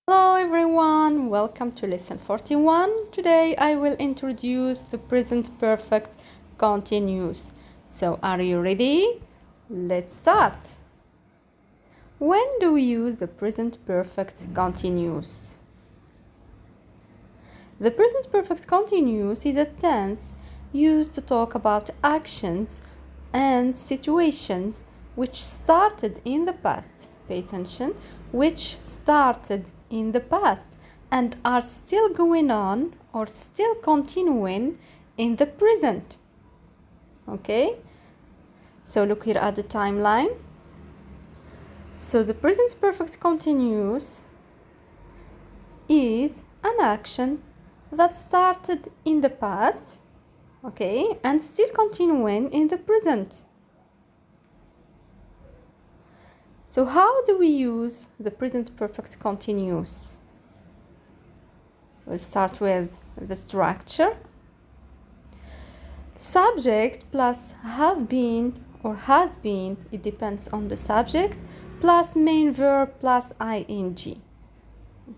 Hello everyone, welcome to lesson 41. Today I will introduce the present perfect continuous. So are you ready? Let's start. When do we use the present perfect continuous? The present perfect continuous is a tense used to talk about actions and situations which started in the past. Pay attention, which started in the past and are still going on or still continuing in the present. Okay, so look here at the timeline. So the present perfect continuous is an action that started in the past, okay, and still continuing in the present. So how do we use the present perfect continuous? We'll start with the structure. Subject plus have been or has been, it depends on the subject, plus main verb plus ing.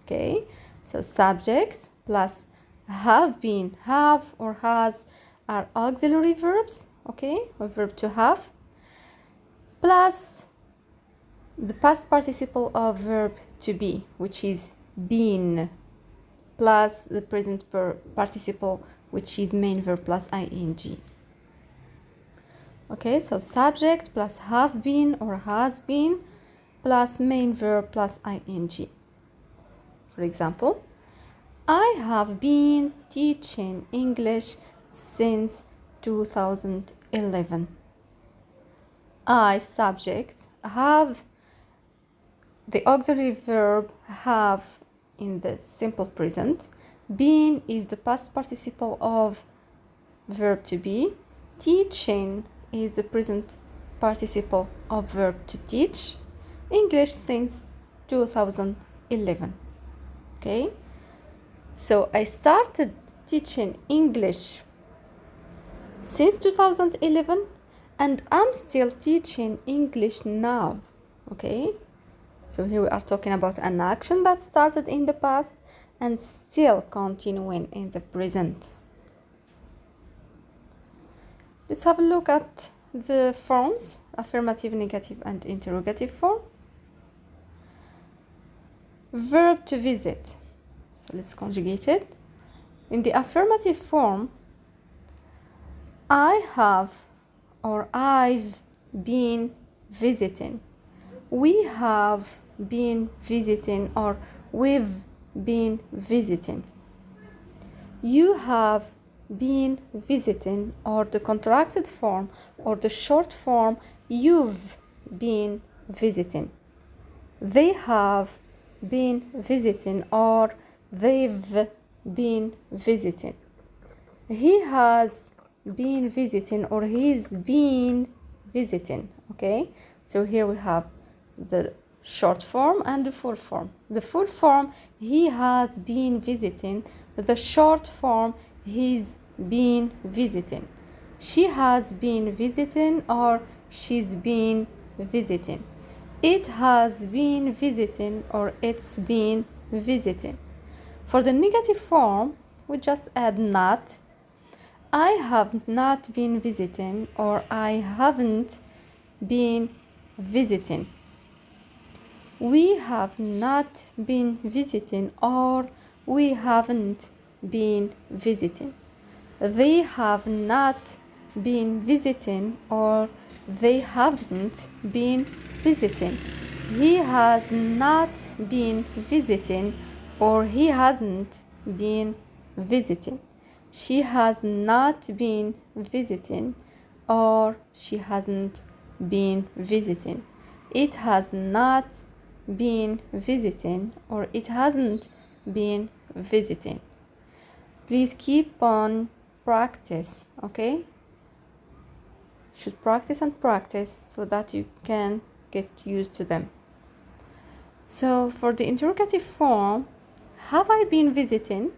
Okay, so subject plus have been, have or has are auxiliary verbs, okay, or verb to have, plus the past participle of verb to be, which is been, plus the present participle, which is main verb plus ing. Okay, so subject plus have been or has been plus main verb plus ing. For example, I have been teaching English since 2011. I, subject, have the auxiliary verb have in the simple present. Been is the past participle of verb to be. Teaching is the present participle of verb to teach. English since 2011. Okay, so I started teaching English since 2011 and I'm still teaching English now. Okay, so here we are talking about an action that started in the past and still continuing in the present. Let's have a look at the forms: affirmative, negative, and interrogative form. Verb to visit. So let's conjugate it. In the affirmative form, I have or I've been visiting. We have been visiting or we've been visiting. You have been visiting, or the contracted form or the short form, you've been visiting. They have been visiting or they've been visiting. He has been visiting or he's been visiting. Okay, so here we have the short form and the full form. The full form, he has been visiting. The short form, he's been visiting. She has been visiting or she's been visiting. It has been visiting or it's been visiting. For the negative form, we just add not. I have not been visiting or I haven't been visiting. We have not been visiting or we haven't been visiting. They have not been visiting or they haven't been visiting. He has not been visiting or he hasn't been visiting. She has not been visiting or she hasn't been visiting. It has not been visiting or it hasn't been visiting. Please keep on practice, okay? Should practice and practice so that you can get used to them. So for the interrogative form, have I been visiting?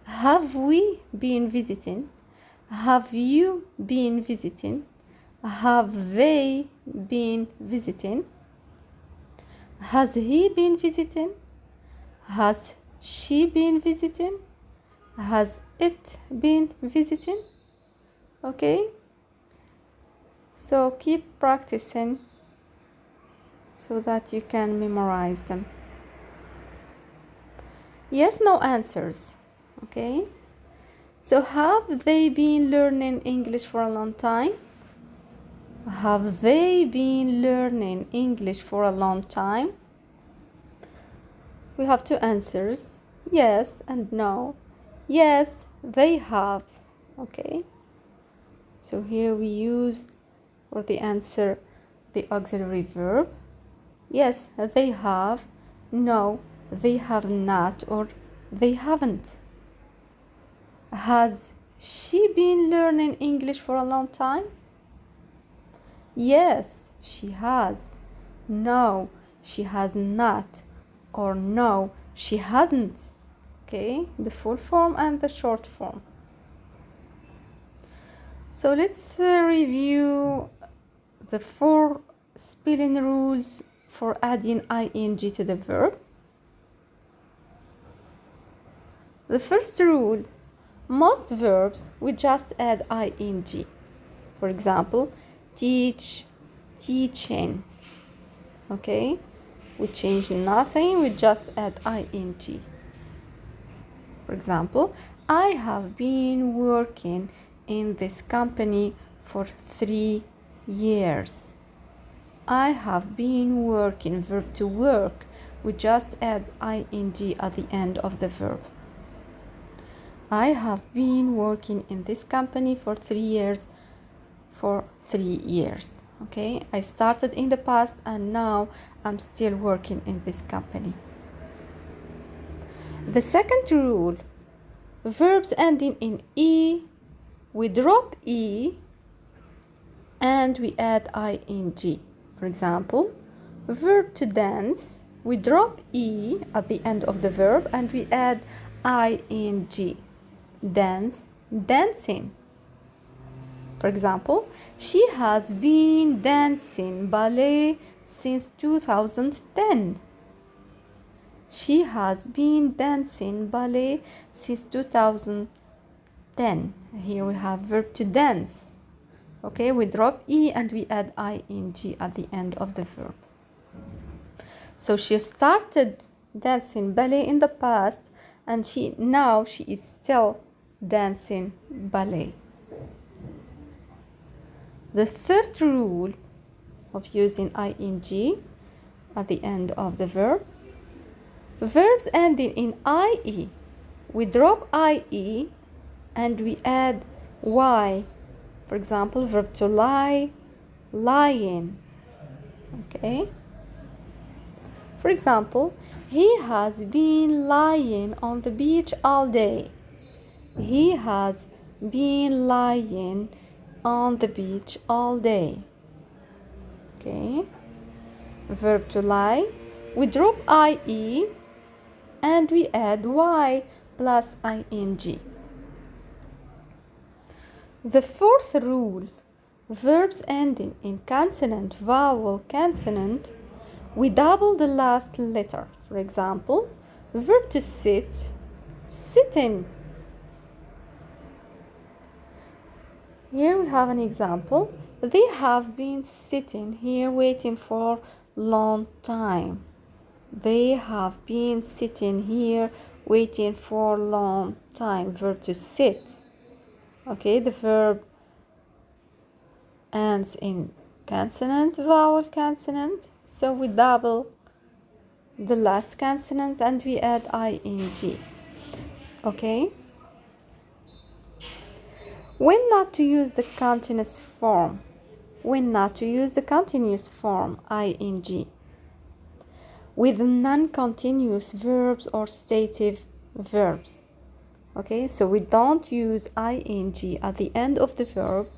Have we been visiting? Have you been visiting? Have they been visiting? Has he been visiting? Has she been visiting? Has it been visiting? Okay? So keep practicing so that you can memorize them. Yes, no answers. Okay? So have they been learning English for a long time? Have they been learning English for a long time? We have two answers, yes and no. Yes, they have. Okay? So here we use for the answer the auxiliary verb. Yes, they have. No, they have not, or they haven't. Has she been learning English for a long time? Yes, she has. No, she has not, or no, she hasn't. Okay, the full form and the short form. So let's review the 4 spelling rules for adding ing to the verb. The first rule, most verbs we just add ing. For example, teach, teaching. Okay, we change nothing, we just add ing. For example, I have been working in this company for 3 years. I have been working, verb to work. We just add ing at the end of the verb. I have been working in this company for 3 years. For 3 years. Okay, I started in the past and now I'm still working in this company. The second rule, verbs ending in e, we drop e and we add ing. For example, verb to dance, we drop e at the end of the verb and we add ing. Dance, dancing. For example, she has been dancing ballet since 2010. She has been dancing ballet since 2010. Here we have verb to dance. Okay, we drop e and we add ing at the end of the verb. So she started dancing ballet in the past and now she is still dancing ballet. The third rule of using ing at the end of the verb, verbs ending in ie, we drop ie and we add y. For example, verb to lie, lying. Okay? For example, he has been lying on the beach all day. He has been lying on the beach all day. Okay, verb to lie, we drop ie and we add y plus ing. The fourth rule, verbs ending in consonant, vowel, consonant, we double the last letter. For example, verb to sit, sitting. Here we have an example. They have been sitting here waiting for long time. They have been sitting here waiting for long time. Verb to sit. Okay, the verb ends in consonant, vowel, consonant. So we double the last consonant and we add ing. Okay. When not to use the continuous form. When not to use the continuous form, ing. With non-continuous verbs or stative verbs. Okay, so we don't use ing at the end of the verb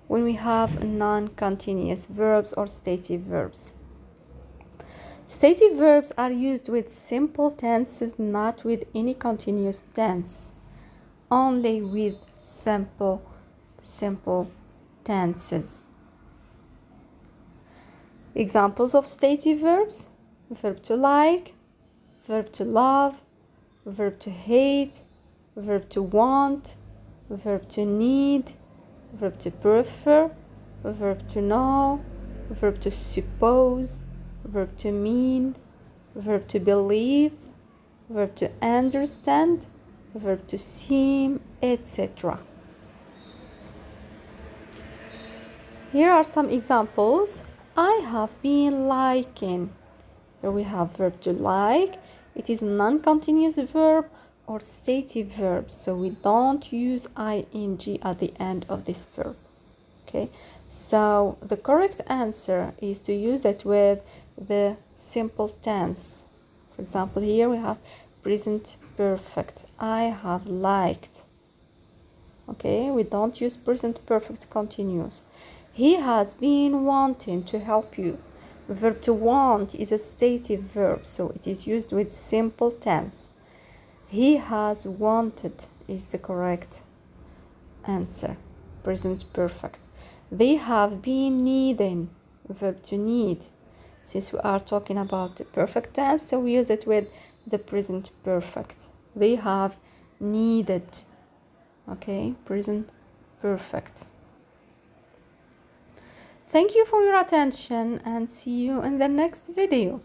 when we have non-continuous verbs or stative verbs. Stative verbs are used with simple tenses, not with any continuous tense. Only with simple tenses. Examples of stative verbs: verb to like, verb to love, verb to hate, verb to want, verb to need, verb to prefer, verb to know, verb to suppose, verb to mean, verb to believe, verb to understand, verb to seem, etc. Here are some examples. I have been liking. Here we have verb to like. It is non-continuous verb or stative verb, so we don't use ing at the end of this verb. Okay, so the correct answer is to use it with the simple tense. For example, here we have present perfect. I have liked. Okay, we don't use present perfect continuous. He has been wanting to help you. Verb to want is a stative verb, so it is used with simple tense. He has wanted is the correct answer, present perfect. They have been needing, verb to need. Since we are talking about the perfect tense, so we use it with the present perfect. They have needed, okay, present perfect. Thank you for your attention and see you in the next video.